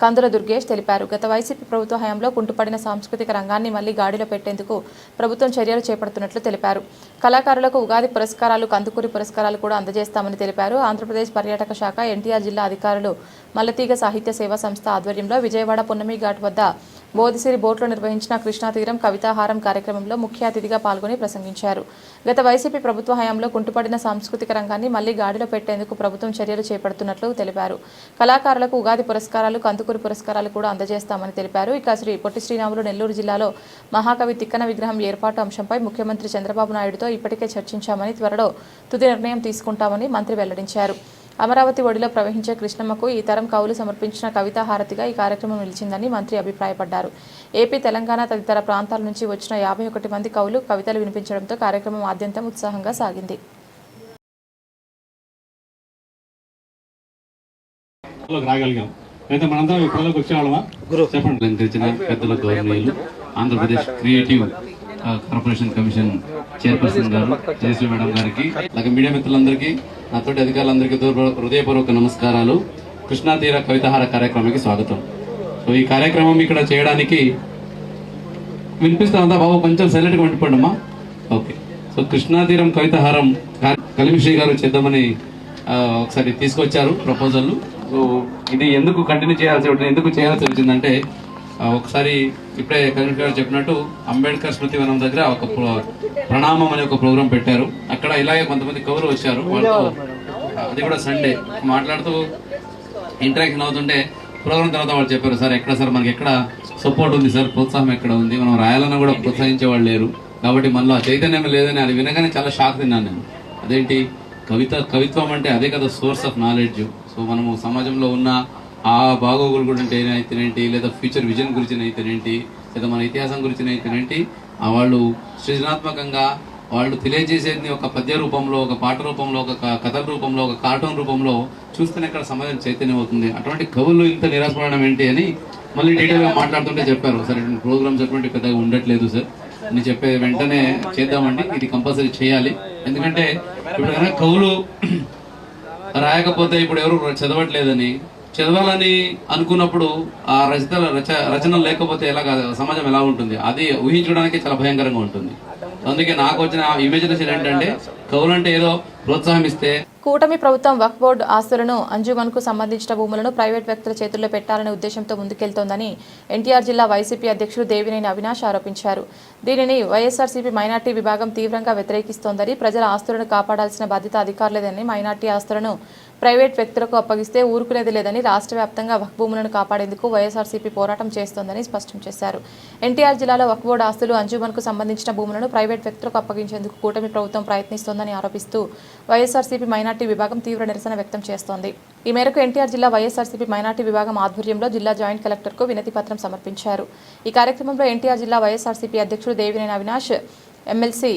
కందుల దుర్గేష్ తెలిపారు. గత వైసీపీ ప్రభుత్వ హయాంలో కుంటుపడిన సాంస్కృతిక రంగాన్ని మళ్లీ గాడిలో పెట్టేందుకు ప్రభుత్వం చర్యలు చేపడుతున్నట్లు తెలిపారు. కళాకారులకు ఉగాది పురస్కారాలు, కందుకూరి పురస్కారాలు కూడా అందజేస్తామని తెలిపారు. ఆంధ్రప్రదేశ్ పర్యాటక శాఖ ఎన్టీఆర్ జిల్లా అధికారులు మల్లతీగ సాహిత్య సేవా సంస్థ ఆధ్వర్యంలో విజయవాడ పున్నమి ఘాట్ వద్ద బోధిసిరి బోట్లో నిర్వహించిన కృష్ణా తీరం కవితాహారం కార్యక్రమంలో ముఖ్య అతిథిగా పాల్గొని ప్రసంగించారు. గత వైసీపీ ప్రభుత్వ హయాంలో కుంటుపడిన సాంస్కృతిక రంగాన్ని మళ్లీ గాడిలో పెట్టేందుకు ప్రభుత్వం చర్యలు చేపడుతున్నట్లు తెలిపారు. కళాకారులకు ఉగాది పురస్కారాలు, కందుకూరి పురస్కారాలు కూడా అందజేస్తామని తెలిపారు. ఇక శ్రీ పొట్టి శ్రీరాములు నెల్లూరు జిల్లాలో మహాకవి తిక్కన విగ్రహం ఏర్పాటు అంశంపై ముఖ్యమంత్రి చంద్రబాబు నాయుడుతో ఇప్పటికే చర్చించామని, త్వరలో తుది నిర్ణయం తీసుకుంటామని మంత్రి వెల్లడించారు. అమరావతి ఒడిలో ప్రవహించే కృష్ణమ్మకు ఈ తరం కవులు సమర్పించిన కవితాహారతిగా ఈ కార్యక్రమం నిలిచిందని మంత్రి అభిప్రాయపడ్డారు. ఏపీ, తెలంగాణ తదితర ప్రాంతాల నుంచి వచ్చిన 51 మంది కవులు కవితలు వినిపించడంతో కార్యక్రమం ఆద్యంతం ఉత్సాహంగా సాగింది. Andhra Pradesh creative corporation commission chairperson గారు జయశ్రీ మేడం గారికి, అలాగే మీడియా మిత్రులందరికీ, నాతోటి అధికారులందరికీ హృదయపూర్వక నమస్కారాలు. కృష్ణా తీర కవితాహార కార్యక్రమానికి స్వాగతం. సో ఈ కార్యక్రమం ఇక్కడ చేయడానికి వినిపిస్తుందా బాబు? కొంచెం సైలెంట్గా ఉండిపోండమ్మా. ఓకే. సో కృష్ణా తీరం కవితాహారం కలిమిశ్రీ గారు చేద్దామని ఒకసారి తీసుకొచ్చారు ప్రపోజల్. సో ఇది ఎందుకు కంటిన్యూ చేయాల్సి వచ్చిందంటే, ఒకసారి ఇప్పుడే కలిమిశ్రీ గారు చెప్పినట్టు అంబేద్కర్ స్మృతి వనం దగ్గర ఒక ప్రణామం అనే ఒక ప్రోగ్రాం పెట్టారు. అక్కడ ఇలాగే కొంతమంది కవులు వచ్చారు. వాళ్ళతో అది కూడా సండే మాట్లాడుతూ ఇంటరాక్షన్ అవుతుంటే ప్రోగ్రామ్ తర్వాత వాళ్ళు చెప్పారు, సార్ ఎక్కడ సార్ మనకి ఎక్కడ సపోర్ట్ ఉంది సార్, ప్రోత్సాహం ఎక్కడ ఉంది, మనం రాయాలన్నా కూడా ప్రోత్సహించే వాళ్ళు లేరు, కాబట్టి మనలో ఆ చైతన్యం లేదని అది వినగానే చాలా షాక్ తిన్నాను నేను. అదేంటి కవిత్వం అంటే అదే కదా సోర్స్ ఆఫ్ నాలెడ్జ్. సో మనము సమాజంలో ఉన్న ఆ బాగోగుల గురించి అయితేనేంటి, లేదా ఫ్యూచర్ విజన్ గురించి అయితేనేంటి, లేదా మన ఇతిహాసం గురించి అయితేనేంటి, వాళ్ళు సృజనాత్మకంగా వాళ్ళు తెలియజేసేది ఒక పద్య రూపంలో, ఒక పాట రూపంలో, ఒక కథల రూపంలో, ఒక కార్టూన్ రూపంలో చూస్తేనే ఇక్కడ సమాజం చైతన్యం అవుతుంది. అటువంటి కవులు ఇంత నిరాశపడడం ఏంటి అని మళ్ళీ డీటెయిల్గా మాట్లాడుతుంటే చెప్పారు, సార్ ప్రోగ్రామ్స్ అటువంటి పెద్దగా ఉండట్లేదు సార్ అని చెప్పే వెంటనే చేద్దామండి, ఇది కంపల్సరీ చేయాలి. ఎందుకంటే ఇప్పుడు కనుక కవులు రాయకపోతే ఇప్పుడు ఎవరు చదవట్లేదని, చదవాలని అనుకున్నప్పుడు ఆ రచనలు లేకపోతే ఎలాగా సమాజం ఎలా ఉంటుంది, అది ఊహించడానికి చాలా భయంకరంగా ఉంటుంది. అందుకే నాకు వచ్చిన ఇమేజినేషన్ ఏంటంటే కవులంటే ఏదో ప్రోత్సాహం ఇస్తే. కూటమి ప్రభుత్వం వక్ఫ్ బోర్డు ఆస్తులను అంజుమన్కు సంబంధించిన భూములను ప్రైవేట్ వ్యక్తుల చేతుల్లో పెట్టాలనే ఉద్దేశంతో ముందుకెళ్తోందని ఎన్టీఆర్ జిల్లా వైసీపీ అధ్యక్షుడు దేవినేని అవినాష్ ఆరోపించారు. దీనిని వైఎస్ఆర్సీపీ మైనార్టీ విభాగం తీవ్రంగా వ్యతిరేకిస్తోందని, ప్రజల ఆస్తులను కాపాడాల్సిన బాధ్యత అధికారులేదని, మైనార్టీ ఆస్తులను ప్రైవేట్ వ్యక్తులకు అప్పగిస్తే ఊరుకునేది లేదని, రాష్ట్ర వ్యాప్తంగా వక్ఫ్ భూములను కాపాడేందుకు వైఎస్ఆర్సీపీ పోరాటం చేస్తోందని స్పష్టం చేశారు. ఎన్టీఆర్ జిల్లాలో వక్ఫ్ బోర్డు ఆస్తులు అంజుమన్కు సంబంధించిన భూములను ప్రైవేట్ వ్యక్తులకు అప్పగించేందుకు కూటమి ప్రభుత్వం ప్రయత్నిస్తోందని ఆరోపిస్తూ వైఎస్ఆర్సీపీ మైనార్టీ విభాగం తీవ్ర నిరసన వ్యక్తం చేస్తోంది. ఈ మేరకు ఎన్టీఆర్ జిల్లా వైఎస్ఆర్సీపీ మైనార్టీ విభాగం ఆధ్వర్యంలో జిల్లా జాయింట్ కలెక్టర్కు వినతి పత్రం సమర్పించారు. ఈ కార్యక్రమంలో ఎన్టీఆర్ జిల్లా వైఎస్ఆర్సీపీ అధ్యక్షుడు దేవినేని అవినాష్, ఎమ్మెల్సీ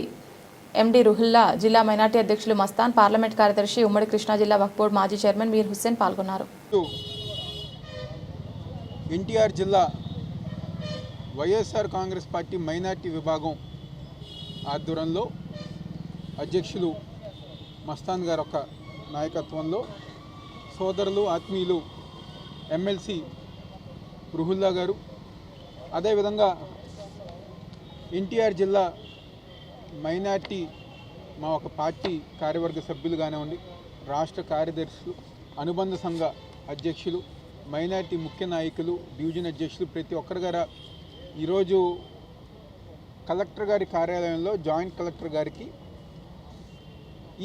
ఎండి రుహుల్లా, జిల్లా మైనార్టీ అధ్యక్షులు మస్తాన్, పార్లమెంట్ కార్యదర్శి, ఉమ్మడి కృష్ణా జిల్లా వక్ఫ్ బోర్డు మాజీ చైర్మన్ మీర్ హుస్సేన్ పాల్గొన్నారు. ఎన్టీఆర్ జిల్లా వైఎస్ఆర్ కాంగ్రెస్ పార్టీ మైనార్టీ విభాగం ఆధ్వర్యంలో అధ్యక్షులు మస్తాన్ గారు ఒక నాయకత్వంలో సోదరులు ఆత్మీయులు ఎమ్మెల్సీ రుహుల్లా గారు, అదేవిధంగా ఎన్టీఆర్ జిల్లా మైనార్టీ మా ఒక పార్టీ కార్యవర్గ సభ్యులు కానివ్వండి, రాష్ట్ర కార్యదర్శులు, అనుబంధ సంఘ అధ్యక్షులు, మైనార్టీ ముఖ్య నాయకులు, డివిజన్ అధ్యక్షులు ప్రతి ఒక్కరి గారు ఈరోజు కలెక్టర్ గారి కార్యాలయంలో జాయింట్ కలెక్టర్ గారికి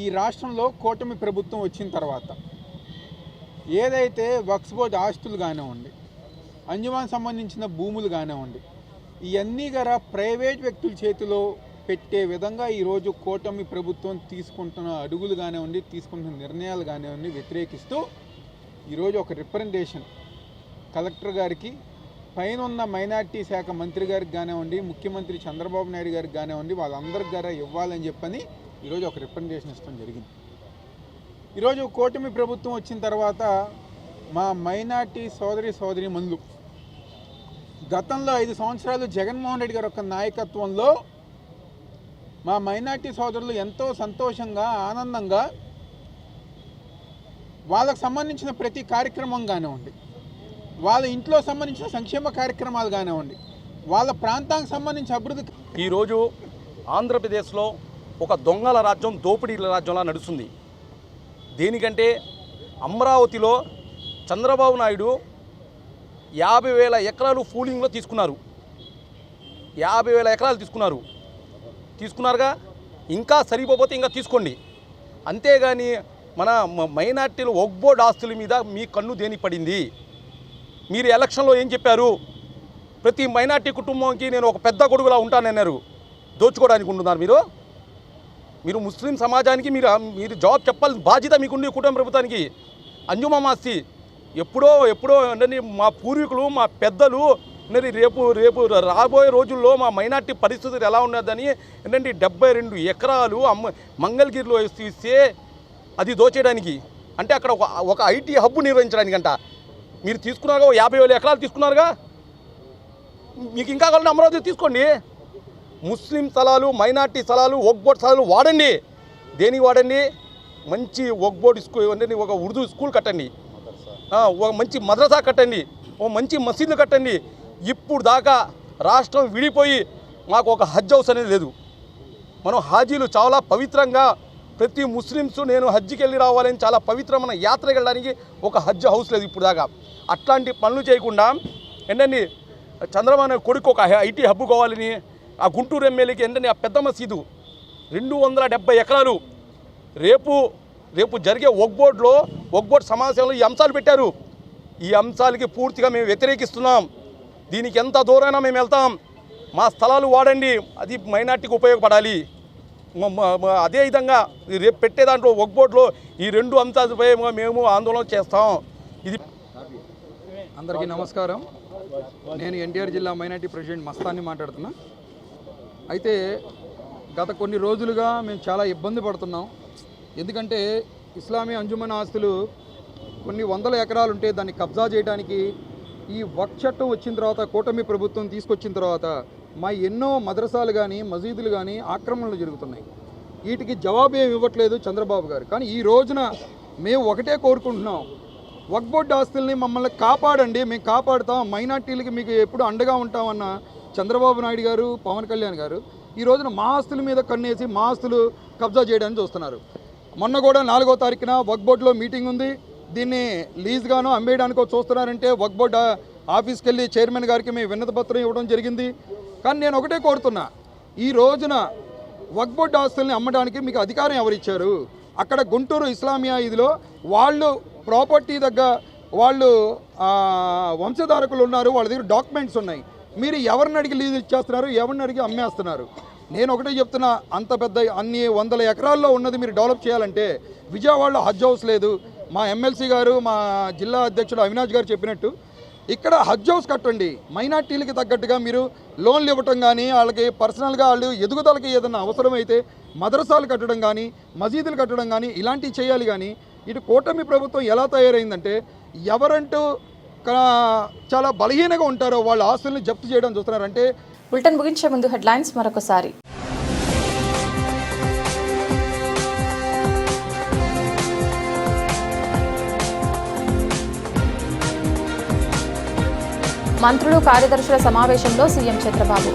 ఈ రాష్ట్రంలో కూటమి ప్రభుత్వం వచ్చిన తర్వాత ఏదైతే వక్ఫ్ బోర్డు ఆస్తులు కానివ్వండి, అంజుమాన్ సంబంధించిన భూములు కానివ్వండి, ఇవన్నీ గారా ప్రైవేట్ వ్యక్తుల చేతిలో పెట్టే విధంగా ఈరోజు కూటమి ప్రభుత్వం తీసుకుంటున్న అడుగులు కానివ్వండి, తీసుకుంటున్న నిర్ణయాలు కానివ్వండి వ్యతిరేకిస్తూ ఈరోజు ఒక రిప్రజెంటేషన్ కలెక్టర్ గారికి, పైన ఉన్న మైనార్టీ శాఖ మంత్రి గారికి కానివ్వండి, ముఖ్యమంత్రి చంద్రబాబు నాయుడు గారికి కానివ్వండి, వాళ్ళందరికి గారా ఇవ్వాలని చెప్పని ఈరోజు ఒక రిప్రజెంటేషన్ ఇష్టం జరిగింది. ఈరోజు కూటమి ప్రభుత్వం వచ్చిన తర్వాత మా మైనార్టీ సోదరీమణులు గతంలో 5 సంవత్సరాలు జగన్మోహన్ రెడ్డి గారి యొక్క నాయకత్వంలో మా మైనార్టీ సోదరులు ఎంతో సంతోషంగా, ఆనందంగా వాళ్ళకు సంబంధించిన ప్రతి కార్యక్రమం కానివ్వండి, వాళ్ళ ఇంట్లో సంబంధించిన సంక్షేమ కార్యక్రమాలు కానివ్వండి, వాళ్ళ ప్రాంతానికి సంబంధించిన అభివృద్ధి. ఈరోజు ఆంధ్రప్రదేశ్లో ఒక దొంగల రాజ్యం, దోపిడీల రాజ్యంలా నడుస్తుంది. దేనికంటే అమరావతిలో చంద్రబాబు నాయుడు 50,000 ఎకరాలు ఫూలింగ్లో తీసుకున్నారు. 50,000 ఎకరాలు తీసుకున్నారుగా, ఇంకా సరిపోతే ఇంకా తీసుకోండి. అంతేగాని మన మైనార్టీలు వక్ఫ్ బోర్డు ఆస్తుల మీద మీ కన్ను దేనికి పడింది? మీరు ఎలక్షన్లో ఏం చెప్పారు? ప్రతి మైనార్టీ కుటుంబంకి నేను ఒక పెద్ద కొడుకులా ఉంటానన్నారు. దోచుకోవడానికి ఉంటున్నారు మీరు ముస్లిం సమాజానికి మీరు జవాబు చెప్పాల్సిన బాధ్యత మీకుంది. కూటమి ప్రభుత్వానికి అంజుమా ఆస్తి ఎప్పుడో మా పూర్వీకులు, మా పెద్దలు రేపు రాబోయే రోజుల్లో మా మైనార్టీ పరిస్థితులు ఎలా ఉన్నదని 72 ఎకరాలు మంగళగిరిలో ఇస్తే అది దోచేయడానికి, అంటే అక్కడ ఒక ఐటీ హబ్ నిర్వహించడానికంట మీరు తీసుకున్నారుగా. 50,000 ఎకరాలు తీసుకున్నారుగా, మీకు ఇంకా కావాలంటే అమరావతి తీసుకోండి. ముస్లిం స్థలాలు, మైనార్టీ స్థలాలు, వక్ఫ్ బోర్డు స్థలాలు వాడండి. దేనికి వాడండి? మంచి వక్ఫ్ బోర్డు స్కూల్, ఒక ఉర్దూ స్కూల్ కట్టండి, ఒక మంచి మద్రసా కట్టండి, ఒక మంచి మసీదులు కట్టండి. ఇప్పుడు దాకా రాష్ట్రం విడిపోయి మాకు ఒక హజ్ హౌస్ అనేది లేదు. మనం హాజీలు చాలా పవిత్రంగా, ప్రతి ముస్లిమ్స్ నేను హజ్కి వెళ్ళి రావాలని చాలా పవిత్రమైన యాత్రకి వెళ్ళడానికి ఒక హజ్ హౌస్ లేదు ఇప్పుడు దాకా. అట్లాంటి పనులు చేయకుండా ఏంటండి చంద్రబాబు నాయుడు కొడుకు ఒక ఐటీ హబ్ కావాలని, ఆ గుంటూరు ఎమ్మెల్యేకి ఏంటంటే ఆ పెద్ద మసీదు 270 ఎకరాలు. రేపు రేపు జరిగే ఒగ్బోర్డు సమావేశంలో ఈ అంశాలు పెట్టారు. ఈ అంశాలకి పూర్తిగా మేము వ్యతిరేకిస్తున్నాం. దీనికి ఎంత దూరమైనా మేము వెళ్తాం. మా స్థలాలు వాడండి, అది మైనార్టీకి ఉపయోగపడాలి. అదేవిధంగా రేపు పెట్టే దాంట్లో ఒగ్బోర్డులో ఈ 2 అంశాలపై మేము ఆందోళన చేస్తాం. ఇది అందరికీ నమస్కారం. నేను ఎన్టీఆర్ జిల్లా మైనార్టీ ప్రెసిడెంట్ మస్తాన్ని మాట్లాడుతున్నా. అయితే గత కొన్ని రోజులుగా మేము చాలా ఇబ్బంది పడుతున్నాం. ఎందుకంటే ఇస్లామీ అంజుమన్ ఆస్తులు కొన్ని వందల ఎకరాలు ఉంటే దాన్ని కబ్జా చేయడానికి ఈ వక్ఫ్ చట్టం వచ్చిన తర్వాత, కూటమి ప్రభుత్వం తీసుకొచ్చిన తర్వాత మా ఎన్నో మద్రసాలు కానీ మసీదులు కానీ ఆక్రమణలు జరుగుతున్నాయి. వీటికి జవాబు ఏమి ఇవ్వట్లేదు చంద్రబాబు గారు. కానీ ఈ రోజున మేము ఒకటే కోరుకుంటున్నాం, వక్ఫ్ బోర్డు ఆస్తుల్ని మమ్మల్ని కాపాడండి, మేము కాపాడుతాం, మైనార్టీలకి మీకు ఎప్పుడు అండగా ఉంటామన్న చంద్రబాబు నాయుడు గారు, పవన్ కళ్యాణ్ గారు ఈ రోజున మా ఆస్తుల మీద కన్నేసి మా ఆస్తులు కబ్జా చేయడానికి చూస్తున్నారు. మొన్న కూడా 4వ తారీఖున వక్ఫ్ బోర్డులో మీటింగ్ ఉంది. దీన్ని లీజ్గానో అమ్మేయడానికో చూస్తున్నారంటే వక్ఫ్ బోర్డు ఆఫీస్కి వెళ్ళి చైర్మన్ గారికి మేము విన్నతి పత్రం ఇవ్వడం జరిగింది. కానీ నేను ఒకటే కోరుతున్నా, ఈ రోజున వక్ఫ్ బోర్డు ఆస్తుల్ని అమ్మడానికి మీకు అధికారం ఎవరిచ్చారు? అక్కడ గుంటూరు ఇస్లామియా ఇదిలో వాళ్ళు ప్రాపర్టీ దగ్గర వాళ్ళు వంశధారకులు ఉన్నారు, వాళ్ళ దగ్గర డాక్యుమెంట్స్ ఉన్నాయి. మీరు ఎవరిని అడిగి లీజ్ ఇచ్చేస్తున్నారు, ఎవరిని అడిగి అమ్మేస్తున్నారు? నేను ఒకటే చెప్తున్నా, అంత పెద్ద అన్ని వందల ఎకరాల్లో ఉన్నది మీరు డెవలప్ చేయాలంటే విజయవాడలో హజ్ హౌస్ లేదు. మా ఎమ్మెల్సీ గారు, మా జిల్లా అధ్యక్షుడు అవినాష్ గారు చెప్పినట్టు ఇక్కడ హజ్ హౌస్ కట్టండి. మైనార్టీలకి తగ్గట్టుగా మీరు లోన్లు ఇవ్వటం కానీ, వాళ్ళకి పర్సనల్గా వాళ్ళు ఎదుగుదలకి ఏదైనా అవసరమైతే మదరసాలు కట్టడం కానీ, మసీదులు కట్టడం కానీ ఇలాంటివి చేయాలి. కానీ ఇటు కూటమి ప్రభుత్వం ఎలా తయారైందంటే ఎవరంటూ చాలా బలహీనంగా ఉంటారో వాళ్ళ ఆస్తుల్ని జప్తు చేయడం చూస్తున్నారంటే. బులెటిన్ ముగించే ముందు హెడ్లైన్స్ మరొకసారి. మంత్రులు కార్యదర్శుల సమావేశంలో సీఎం చంద్రబాబు.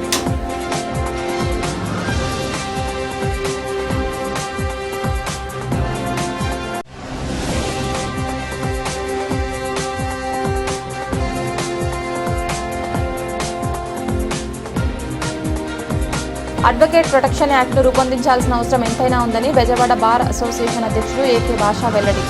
అడ్వకేట్ ప్రొటెక్షన్ యాక్ట్ను రూపొందించాల్సిన అవసరం ఎంతైనా ఉందని బెజవాడ బార్ అసోసియేషన్ అధ్యక్షుడు ఏకే భాషా వెల్లడి.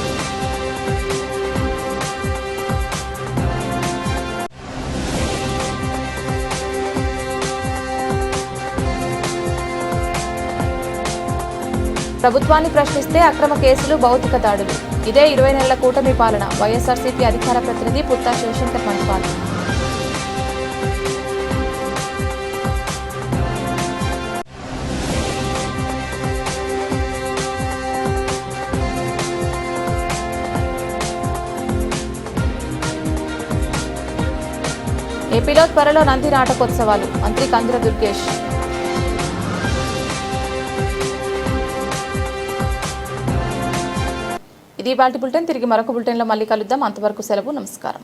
ప్రభుత్వాన్ని ప్రశ్నిస్తే అక్రమ కేసులు, భౌతిక దాడులు. ఇదే 20 నెలల కూటమి పాలన. వైఎస్ఆర్సీపీ అధికార ప్రతినిధి పుట్టా శివశంకర్ మండిపాడు. ఏపీలో త్వరలో నంది నాటకోత్సవాలు. మంత్రి కందుల దుర్గేష్. ఇది వాటి బులెటిన్. తిరిగి మరొక బులెటిన్లో మళ్ళీ కలుద్దాం. అంతవరకు సెలవు. నమస్కారం.